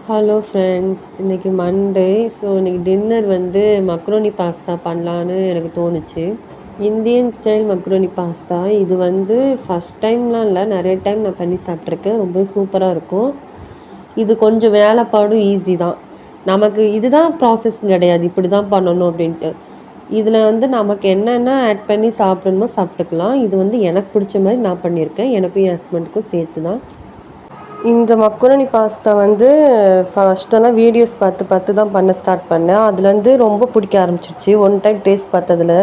Hello friends, இன்றைக்கி Monday. So இன்றைக்கி dinner வந்து மக்ரோனி பாஸ்தா பண்ணலான்னு எனக்கு தோணுச்சு. Indian style macaroni pasta. இது வந்து ஃபஸ்ட் டைம்லாம் இல்லை, நிறைய டைம் நான் பண்ணி சாப்பிட்ருக்கேன். ரொம்ப சூப்பராக இருக்கும். இது கொஞ்சம் வேலைப்பாடும் ஈஸி தான். நமக்கு இதுதான் ப்ராசஸ் கிடையாது, இப்படி தான் பண்ணணும் அப்படின்ட்டு. இதில் வந்து நமக்கு என்னென்ன ஆட் பண்ணி சாப்பிடணுமோ சாப்பிட்டுக்கலாம். இது வந்து எனக்கு பிடிச்ச மாதிரி நான் பண்ணியிருக்கேன். எனக்கும் என் ஹஸ்பண்டுக்கும் சேர்த்து தான். இந்த மக்ரோனி பாஸ்தா வந்து ஃபஸ்ட்டெல்லாம் வீடியோஸ் பார்த்து தான் பண்ண ஸ்டார்ட் பண்ணேன். அதுலேருந்து ரொம்ப பிடிக்க ஆரம்பிச்சிருச்சு ஒன் டைம் டேஸ்ட் பார்த்ததில்.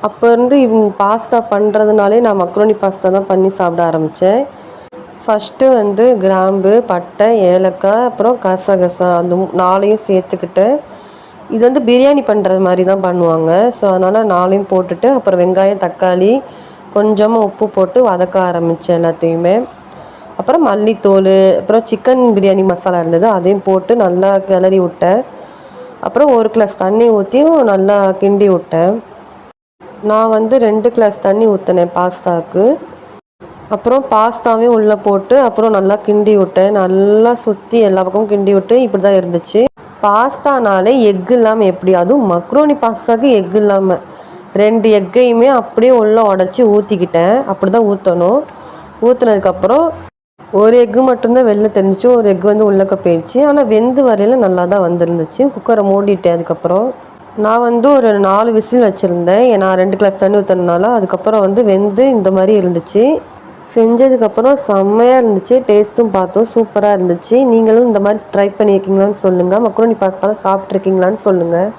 அப்போ இருந்து பாஸ்தா பண்ணுறதுனாலே நான் மக்ரோனி பாஸ்தா தான் பண்ணி சாப்பிட ஆரம்பித்தேன். ஃபஸ்ட்டு வந்து கிராம்பு, பட்டை, ஏலக்காய், அப்புறம் கசகசா அந்த 4ஐயும் சேர்த்துக்கிட்டேன். இது வந்து பிரியாணி பண்ணுறது மாதிரி தான் பண்ணுவாங்க. ஸோ அதனால் 4ஐயும் போட்டுட்டு அப்புறம் வெங்காயம், தக்காளி, கொஞ்சமாக உப்பு போட்டு வதக்க ஆரம்பித்தேன் எல்லாத்தையுமே. அப்புறம் மல்லித்தூள், அப்புறம் சிக்கன் பிரியாணி மசாலா இருந்தது, அதையும் போட்டு நல்லா கிளறி விட்டேன். அப்புறம் 1 கிளாஸ் தண்ணி ஊற்றியும் நல்லா கிண்டி விட்டேன். நான் வந்து 2 கிளாஸ் தண்ணி ஊற்றினேன் பாஸ்தாவுக்கு. அப்புறம் பாஸ்தாவையும் உள்ளே போட்டு அப்புறம் நல்லா கிண்டி விட்டேன். நல்லா சுற்றி எல்லா பக்கமும் கிண்டி விட்டு இப்படி தான் இருந்துச்சு. பாஸ்தானாலே எக் இல்லாமல் எப்படி, அதுவும் மக்ரோனி பாஸ்தாவுக்கு எக் இல்லாமல் 2 எக்கையுமே அப்படியே உள்ளே உடச்சி ஊற்றிக்கிட்டேன். அப்படி தான் ஊற்றணும். ஊற்றுனதுக்கப்புறம் 1 எக்கு மட்டும்தான் வெளில தெரிஞ்சிச்சு, 1 எக் வந்து உள்ளக்க போயிடுச்சு. ஆனால் வெந்து வரையில் நல்லா தான் வந்துருந்துச்சு. குக்கரை மூடிட்டேன். அதுக்கப்புறம் நான் வந்து ஒரு 4 விசில் வச்சுருந்தேன். நான் 2 கிளாஸ் தண்ணி ஊற்றினால. அதுக்கப்புறம் வந்து வெந்து இந்த மாதிரி இருந்துச்சு. செஞ்சதுக்கப்புறம் செம்மையாக இருந்துச்சு. டேஸ்ட்டும் பார்த்தோம், சூப்பராக இருந்துச்சு. நீங்களும் இந்த மாதிரி ட்ரை பண்ணியிருக்கீங்களான்னு சொல்லுங்கள். மக்ரோனி பாஸ்தாலாம் சாப்பிட்ருக்கீங்களான்னு சொல்லுங்கள்.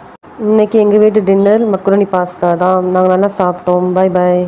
இன்றைக்கி எங்கள் வீட்டு டின்னர் மக்ரோனி பாஸ்தா தான். நாங்கள் நல்லா சாப்பிட்டோம். Bye bye.